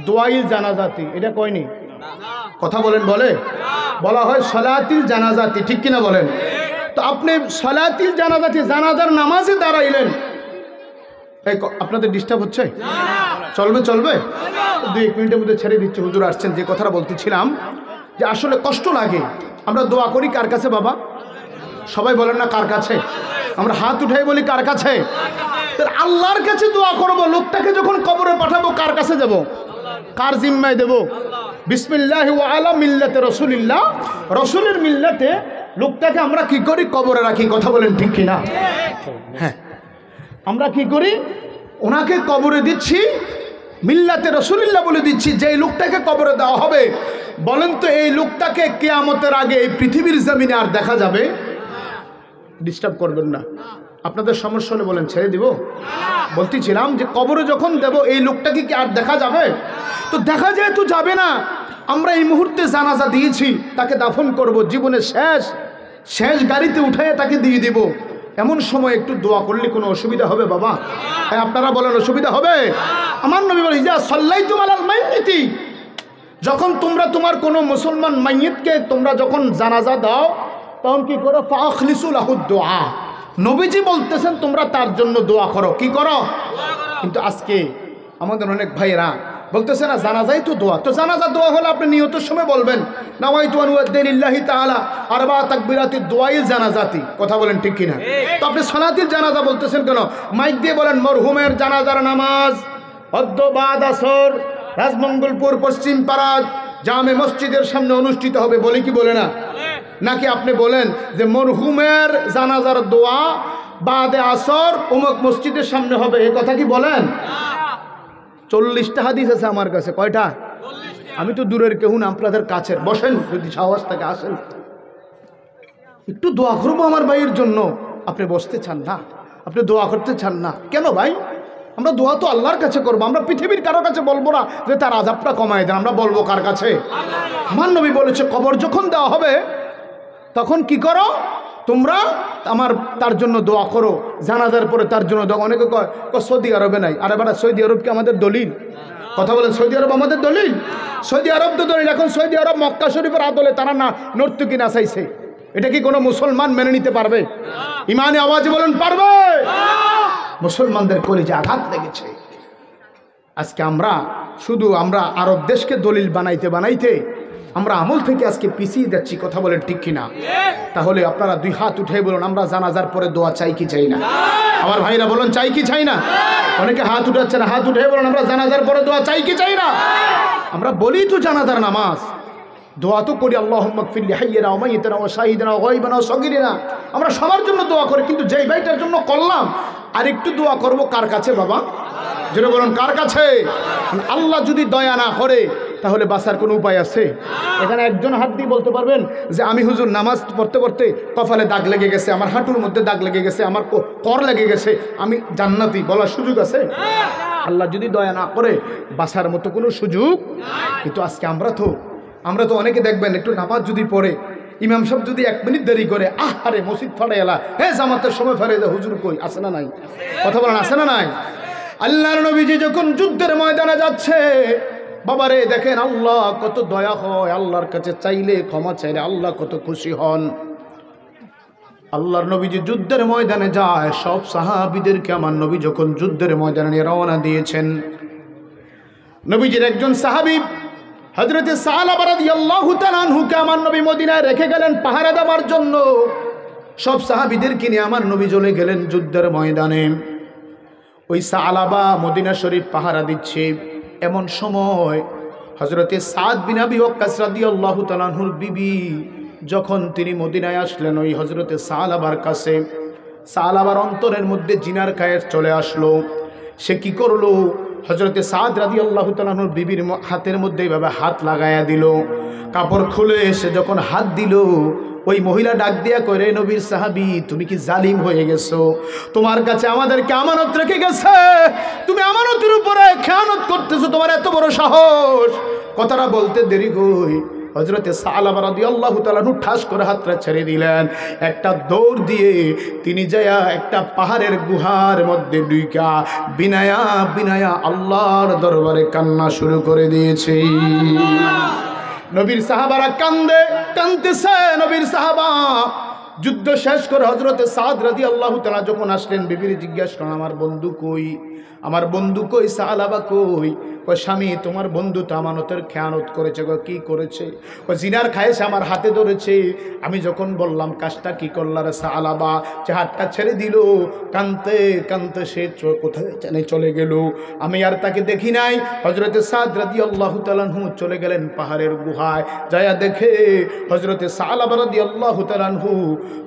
দোয়াইল জানাজাতি, এটা কয়নি? কথা বলেন, বলে বলা হয় সলাতিল জানাজাতি, ঠিক কিনা বলেন? তো আপনি সলাতিল জানাজাতি, জানাজার নামাজে দাঁড়াইলেন, আপনাদের ডিস্টার্ব হচ্ছে? চলবে চলবে, 2-1 মিনিটের মধ্যে ছেড়ে দিচ্ছে। হুজুর আসছেন, যে কথাটা বলতেছিলাম যে আসলে কষ্ট লাগে। আমরা দোয়া করি কার কাছে বাবা? সবাই বলেন না কার কাছে? আমরা হাত উঠাই বলি কার কাছে? আল্লাহর কাছে দোয়া করবো। লোকটাকে যখন কবরে পাঠাবো কার কাছে যাব? কার জিম্মায় দেব? বিসমিল্লাহি ওয়া আলা মিল্লাতে রাসূলিল্লাহ, রাসূলের মিল্লাতে লোকটাকে আমরা কি করি? কবরে রাখি। কথা বলেন ঠিক কিনা? হ্যাঁ, আমরা কি করি? ওনাকে কবরে দিচ্ছি, মিল্লাতে রাসূলিল্লাহ বলে দিচ্ছি। যে লোকটাকে কবরে দেওয়া হবে, বলেন তো এই লোকটাকে কিয়ামতের আগে এই পৃথিবীর জমিনে আর দেখা যাবে? ডিস্টার্ব করবেন না, আপনাদের সমস্যা হলে বলেন, ছেড়ে দিব। বলতেছিলাম যে কবরে যখন দেব এই লোকটাকে কি আর দেখা যাবে? তো দেখা যায় তো যাবে না। আমরা এই মুহূর্তে জানাজা দিয়েছি, তাকে দাফন করব, জীবনের শেষ গাড়িতে উঠায় তাকে দিয়ে দিব। এমন সময় একটু দোয়া করলে কোনো অসুবিধা হবে বাবা? হ্যাঁ, আপনারা বলেন অসুবিধা হবে? আমার নবী বলে, ইজা সাল্লাইতুম আলাল মাইয়িতি, যখন তোমরা তোমার কোনো মুসলমান মাইয়িতকে তোমরা যখন জানাজা দাও, তখন কি করো? ফাখলিসু লাহু দুআ। নবীজি বলতেছেন তোমরা তার জন্য দোয়া করো। কি করো? কিন্তু আজকে আমাদের অনেক ভাইয়েরা বলতেছে না জানাজাই তো দোয়া। তো জানাজা দোয়া হলে আপনি নিয়তের সময় বলবেন নাওয়াইতু আন উআদ্দিন লিল্লাহি তাআলা আরবা তাকবীরাতিদ দুআইল জানাজাতি। কথা বলেন ঠিক কিনা? তো আপনি সালাতিল জানাজা বলতেছেন কেন? মাইক দিয়ে বলেন মরহুমের জানাজার নামাজ অদ্য বাদ আসর রাজমঙ্গলপুর পশ্চিম পাড়া জামে মসজিদের সামনে অনুষ্ঠিত হবে, বলি কি বলে না? নাকি আপনি বলেন যে মরহুমের জানাজার দোয়া বাদে আসর অমুক মসজিদের সামনে হবে, এই কথা কি বলেন? 40টা হাদিস আছে আমার কাছে। কয়টা? আমি তো দূরের কেউ না, আপনাদের কাছের। বসেন, যদি সাহস থাকে আসেন, একটু দোয়া করবো আমার ভাইয়ের জন্য। আপনি বসতে চান না, আপনি দোয়া করতে চান না কেন ভাই? আমরা দোয়া তো আল্লাহর কাছে করবো। আমরা পৃথিবীর কারো কাছে বলবো না যে তার আযাবটা কমায় দেন। আমরা বলবো কার কাছে? আমার নবী বলেছে কবর যখন দেওয়া হবে তখন কি করো? তোমরা তার জন্য দোয়া করো। জানাজার পরে তার জন্য দোয়া। অনেকে কয় সৌদি আরবে নাই। আরে বাড়া, সৌদি আরব কি আমাদের দলিল? কথা বলেন, সৌদি আরব আমাদের দলিল? সৌদি আরব তো দলিল। এখন সৌদি আরব মক্কা শরীফের আদলে তারা না নর্তকী নাচাইছে, এটা কি কোনো মুসলমান মেনে নিতে পারবে? ইমানে আওয়াজে বলেন পারবে? মুসলমানদের কলিজে আঘাত লেগেছে। আজকে আমরা আরব দেশকে দলিল বানাইতে আমরা আমল থেকে আজকে পিছিয়ে যাচ্ছি। কথা বলেন ঠিক কিনা? তাহলে আপনারা 2 হাত উঠে বলুন আমরা জানাজার পরে দোয়া চাই কি চাই না? আমার ভাইরা বলুন চাই কি চাই না? অনেকে হাত উঠাচ্ছে না, হাত উঠে বলুন আমরা জানাজার পরে দোয়া চাই কি চাই না? আমরা বলি তো জানাজার নামাজ, দোয়া তো করি আল্লাহুম্মা গফির লি হাইয়িনা ওয়া মাইয়িতিনা ওয়া শাহিদিনা ওয়া গায়বিনা ওয়া সগীরিনা। আমরা সবার জন্য দোয়া করি, কিন্তু যেই ভাইটার জন্য করলাম আরেকটু দোয়া করব কার কাছে বাবা? যেটা বলুন কার কাছে? আল্লাহ যদি দয়া না করে তাহলে বাঁচার কোনো উপায় আছে? এখানে একজন হাত দিয়ে বলতে পারবেন যে আমি হুজুর নামাজ পড়তে পড়তে কপালে দাগ লেগে গেছে, আমার হাঁটুর মধ্যে দাগ লেগে গেছে, আমার কর লেগে গেছে, আমি জান্নাতি, বলার সুযোগ আছে? আল্লাহ যদি দয়া না করে বাঁচার মতো কোনো সুযোগ। কিন্তু আজকে আমরা তো অনেকে দেখবেন একটু নামাজ যদি পড়ে, ইমাম সাহেব যদি 1 মিনিট দেরি করে, আরে মসজিদ ফাড়ে এলা, হ্যাঁ জামাতের সময় ফেরে যায়, হুজুর কই? আছে না নাই? কথা বলেন আছে না নাই? আল্লাহর নবীজি যখন যুদ্ধের ময়দানে যাচ্ছে, বাবারে দেখেন আল্লাহ কত দয়া হয়। আল্লাহর কাছে চাইলে, ক্ষমা চাইলে আল্লাহ কত খুশি হন। আল্লাহর নবীজি যুদ্ধের ময়দানে যায়, সব সাহাবীদেরকে আমার নবী যখন যুদ্ধের ময়দানে নিয়ে রওনা দিয়েছেন, নবীজির একজন সাহাবী হযরতে সালাবা রাদিয়াল্লাহু তাআলা আনহুকে আমার নবী মদিনায় রেখে গেলেন পাহারা দেওয়ার জন্য। সব সাহাবীদেরকে নিয়ে আমার নবী চলে গেলেন যুদ্ধের ময়দানে। ওই সালাবা মদিনা শরীফ পাহারা দিচ্ছে। এমন সময় হযরতে সাদ বিন আবি ওয়াক্কাস রাদিয়াল্লাহু তাআলা আনহুর বিবি যখন তিনি মদিনায় আসলেন, ওই হযরতে সালাবার কাছে, সালাবার অন্তরের মধ্যে জিনার কায়ের চলে আসলো। সে কি করলো? হযরতে সাদ রাদিয়াল্লাহু তাআলা আনহুর বিবির হাতের মধ্যে এইভাবে হাত লাগায়া দিল। কাপড় খুলে এসে যখন হাত দিল, ওই মহিলা ডাক দিয়া করে, নবীর সাহাবী তুমি কি জালিম হয়ে গেছো? তোমার কাছে আমাদেরকে আমানত রেখে গেছে, তুমি আমানতের উপরে খেয়ানত করতেছো, তোমার এত বড় সাহস। কথাটা বলতে দেরি হই হযরতে সালাবা রাদিয়াল্লাহু তাআলা ঠাস করে হাতটা ছেড়ে দিলেন। একটা দৌড় দিয়ে তিনি যায়া একটা পাহাড়ের গুহার মধ্যে ঢুকা বিনায়া বিনায়া আল্লাহর দরবারে কান্না শুরু করে দিয়েছে। নবীর সাহাবারা কাঁদতেছে। নবীর সাহাবা যুদ্ধ শেষ করে হযরতে সাদ রাদিয়াল্লাহু তাআলা যখন আসলেন, বিবির জিজ্ঞাসা করেন, আমার বন্ধু কই, আমার বন্ধু কই, সালাবা কই? কয়, স্বামী তোমার বন্ধু তো আমানতের খেয়ানত করেছে। কি করেছে? কয়, জিনার খায়েছে, আমার হাতে ধরেছে। আমি যখন বললাম কাজটা কি করলা রে সালাবা, সে হাতটা ছেড়ে দিল। কানতে কানতে সে কোথায় জানে চলে গেল। আমি আর তাকে দেখি নাই। হযরতে সাদ রাদিয়াল্লাহু তাআলা আনহু চলে গেলেন পাহাড়ের গুহায়। যায়া দেখে হযরতে সালাবা রাদিয়াল্লাহু তাআলা আনহু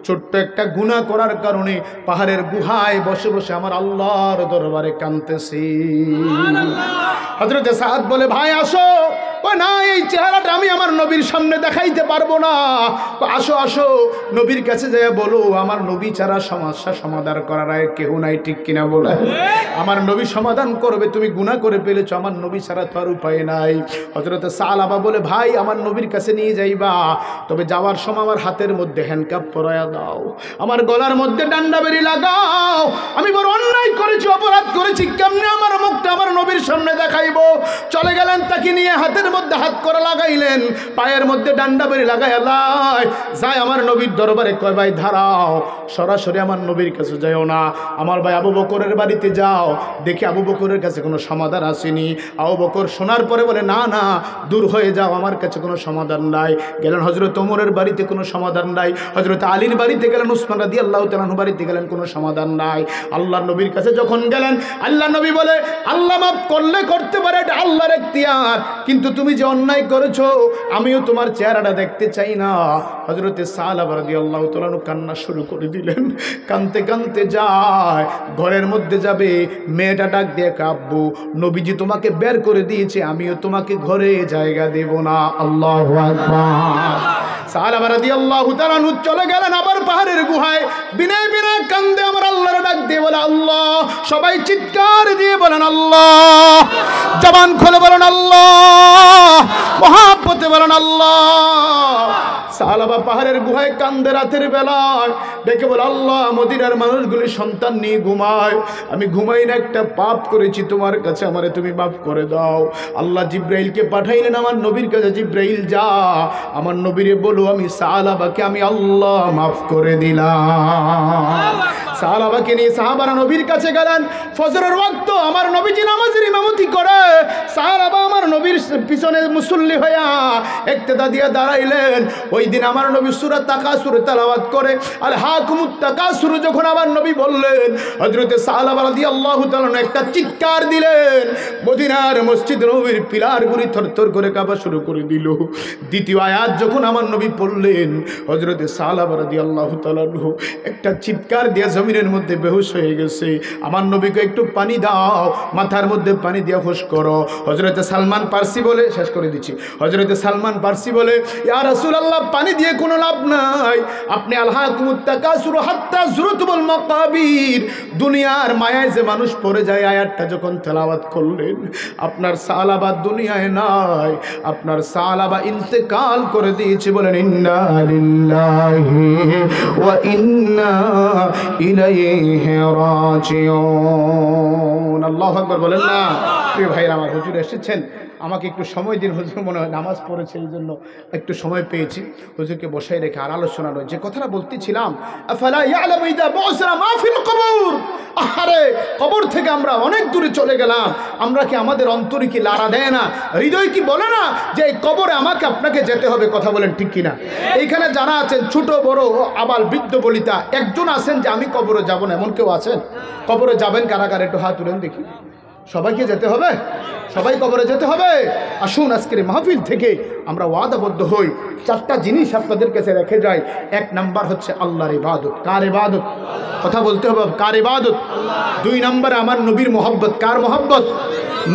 ছোট্ট একটা গুনাহ করার কারণে পাহাড়ের গুহায় বসে বসে আমার আল্লাহর দরবারে কাঁদতেছি। হযরতে সাদ বলে, ভাই আসো। ও না, এই চেহারাটা আমি আমার নবীর সামনে দেখাইতে পারবো না। আসো আসো, নবীর কাছে যেয়ে বলো আমার নবী ছাড়া সমস্যা সমাধান করার আর কেউ নাই, ঠিক কিনা বলে? আমার নবী সমাধান করবে। তুমি গুনাহ করে ফেলেছো, আমার নবী ছাড়া তো আর উপায় নাই। হযরতে সালাবা বলে, ভাই আমার নবীর কাছে নিয়ে যাইবা, তবে যাওয়ার সময় আমার হাতের মধ্যে হ্যান্ডকাপ পরায়া দাও, আমার গলার মধ্যে ডান্ডা বেরি লাগাও। আমি বড় অন্যায় করেছি, অপরাধ করেছি, কেমনে আমার মুখটা আমার নবীর সামনে দেখাইবো? চলে গেলেন, তাকে নিয়ে হাতের মধ্যে হাত করে লাগাইলেন, পায়ের মধ্যে ডান্ডা বেরি লাগাইয়া যায় আমার নবীর দরবারে। কয়, ভাই দাঁড়াও, সরাসরি আমার নবীর কাছে যাও না, আমার ভাই আবু বকরের বাড়িতে যাও, দেখি আবু বকরের কাছে কোনো সমাধান আসেনি। আবু বকর শোনার পরে বলে, না না, দূর হয়ে যাও, আমার কাছে কোনো সমাধান নাই। গেলেন হযরত ওমরের বাড়িতে, কোনো সমাধান নাই। হযরত আলীর বাড়িতে গেলেন, উসমান রাদিয়াল্লাহু তাআলা আনহু বাড়িতে গেলেন, কোনো সমাধান নাই। আল্লাহর নবীর কাছে যখন গেলেন, আল্লাহ নবী বলে, আল্লাহ মাফ করলে করতে পারে, এটা আল্লাহর এখতিয়ার, কিন্তু তুমি যে অন্যায় করেছো আমিও তোমার চেহারাটা দেখতে চাই না। হযরতে সালাবা রাদিয়াল্লাহু তাআলা আনহু কান্না শুরু করে দিলেন। কাঁদতে কাঁদতে যায়, ঘরের মধ্যে যাবে, মেয়েটা ডাক দিয়ে, আব্বু নবীজি তোমাকে বের করে দিয়েছে, আমিও তোমাকে ঘরে জায়গা দেব না। আল্লাহু আকবার। সালাবা রাদিয়াল্লাহু তাআলা আনহু চলে গেলেন আবার পাহাড়ের গুহায়, বিনয় বিনয় কান্দে আমার আল্লাহর ডাক দিয়ে বলে, আল্লাহ। সবাই চিৎকার দিয়ে বলেন আল্লাহ, জবান খুলে বলেন আল্লাহ, মহাব্বতে বলেন আল্লাহ। সালাবা পাহাড়ের গুহায় কান্দে রাতের বেলায়, ডেকে বলে, আল্লাহ মদিনার মানুষগুলি সন্তান নিয়ে ঘুমায়, আমি ঘুমাই না, একটা পাপ করেছি তোমার কাছে, আমারে তুমি মাফ করে দাও। আল্লাহ জিব্রাইলকে পাঠাইলেন আমার নবীর কাছে, জিব্রাইল যা আমার নবীরে বলো আমি সালাবাকে আমি আল্লাহ মাফ করে দিলাম। সাহাবাকে নিয়ে সাহাবারা নবীর কাছে গেলেন। ফজরের ওয়াক্ত আমার নবীজি নামাজের ইমামতি করে, সাহাবা আমার নবীর পিছনে মুসল্লি হইয়া ইক্তেদা দিয়ে দাঁড়াইলেন। ওই দিন আমার নবী সূরা তাকাসুর তেলাওয়াত করে, আল হাকুমুত তাকাসুর যখন আমার নবী বললেন, হযরতে সাহাবা রাদিয়াল্লাহু তাআলা একটা চিৎকার দিলেন, মদিনার মসজিদ নববীর পিলারগুলি থরথর করে কাঁপা শুরু করে দিল। দ্বিতীয় আয়াত যখন আমার নবী পড়লেন, হযরতে সাহাবা রাদিয়াল্লাহু তাআলা একটা চিৎকার দিয়ে জমিনের মধ্যে বেহুশ হয়ে গেছে। আমার নবীকে একটু পানি দাও, মাথার মধ্যে পানি দিয়ে হোশ করো। হযরতে সালমান পারসি বলে, শেষ করে দিচ্ছি, হযরতে সালমান পারসি বলে, ইয়া রাসূলুল্লাহ পানি দিয়ে কোনো লাভ নাই, আপনি আলহাকুমুত তাকাসুর হাত্তা যুরতুমুল মাকাবির, দুনিয়ার মায়ায় যে মানুষ পড়ে যায়, আয়াতটা যখন তেলাওয়াত করলেন, আপনার সালাবা দুনিয়ায় নাই, আপনার সালাবা ইন্তেকাল করে দিয়েছে। বলেন ইন্না লিল্লাহি ওয়া ইন্না ইলাইহি রাজিউন। আল্লাহু আকবার বলেন না। প্রিয় ভাইরা আমার, হুজুর এসেছেন, আমাকে একটু সময় দিন, হুজুর মনে হয় নামাজ পড়েছে, এই জন্য একটু সময় পেয়েছি, হুজুরকে বসাই রেখে আর আলোচনা রয়েছে। যে কথাটা বলতেছিলাম, আফালা ইয়ালামু ইযা বু'সিরা মা ফিল কবর, আহারে কবর থেকে আমরা অনেক দূরে চলে গেলাম, আমরা কি আমাদের অন্তরে কি লাড়া দেয় না, হৃদয় কি বলে না যে এই কবরে আমাকে আপনাকে যেতে হবে? কথা বলেন ঠিক কিনা? এইখানে যারা আছেন ছোট বড় আবাল বৃদ্ধ বলিতা, একজন আছেন যে আমি কবরে যাব না, এমন কেউ আছেন? কবরে যাবেন কারা কারা, একটু হাত তুলেন দেখি। সবাইকে যেতে হবে, সবাই কবরে যেতে হবে। আসুন আজকের মাহফিল থেকে আমরা ওয়াদাবদ্ধ হই, চারটা জিনিস আপনাদের কাছে রেখে যাই। এক নাম্বার হচ্ছে আল্লাহর ইবাদত। কার ইবাদত? কথা বলতে হবে, কার ইবাদত? দুই নম্বরে আমার নবীর মোহব্বত। কার মোহব্বত?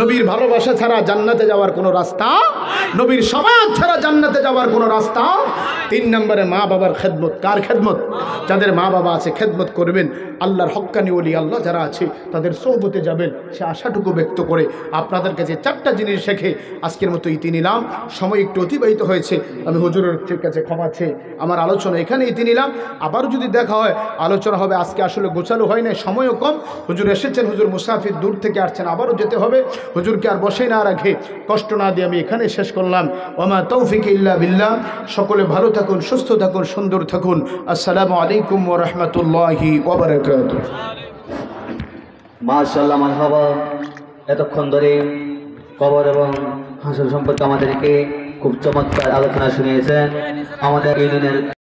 নবীর ভালোবাসা ছাড়া জান্নাতে যাওয়ার কোনো রাস্তা, নবীর সমাজ ছাড়া জান্নাতে যাওয়ার কোনো রাস্তা। তিন নম্বরে মা বাবার খেদমত। কার খেদমত? যাদের মা বাবা আছে খেদমত করবেন। আল্লাহর হক্কানি ওলি আল্লাহ যারা আছে তাদের সোহবতে যাবেন, সে আশাটুকু ব্যক্ত করে আপনাদের কাছে 4টা জিনিস শেখে আজকের মতো ইতি নিলাম। সময় একটু অতিবাহিত হয়েছে, আমি হুজুরের কাছে ক্ষমা চেয়ে আমার আলোচনা এখানে ইতি নিলাম। আবারও যদি দেখা হয় আলোচনা হবে। আজকে আসলে গোছালো হয় না, সময়ও কম। হুজুর এসেছেন, হুজুর মুসাফির দূর থেকে আসছেন, আবারও যেতে হবে। হুজুরকে আর বসে না রাখে, কষ্ট না দিয়ে আমি এখানে শেষ করলাম। ওমা তৌফিক ইল্লা বিল্লাহ। সকলে ভালো থাকুন, সুস্থ থাকুন, সুন্দর থাকুন। আসসালামু আলাইকুম ওয়া রাহমাতুল্লাহি ওয়া বারাকাতুহু। মাশাআল্লাহ, মারহাবা। এতক্ষণ ধরে কবর এবং হাসর সম্পর্কে আমাদেরকে খুব চমৎকার আলোচনা শুনিয়েছেন আমাদের ইউনিয়নের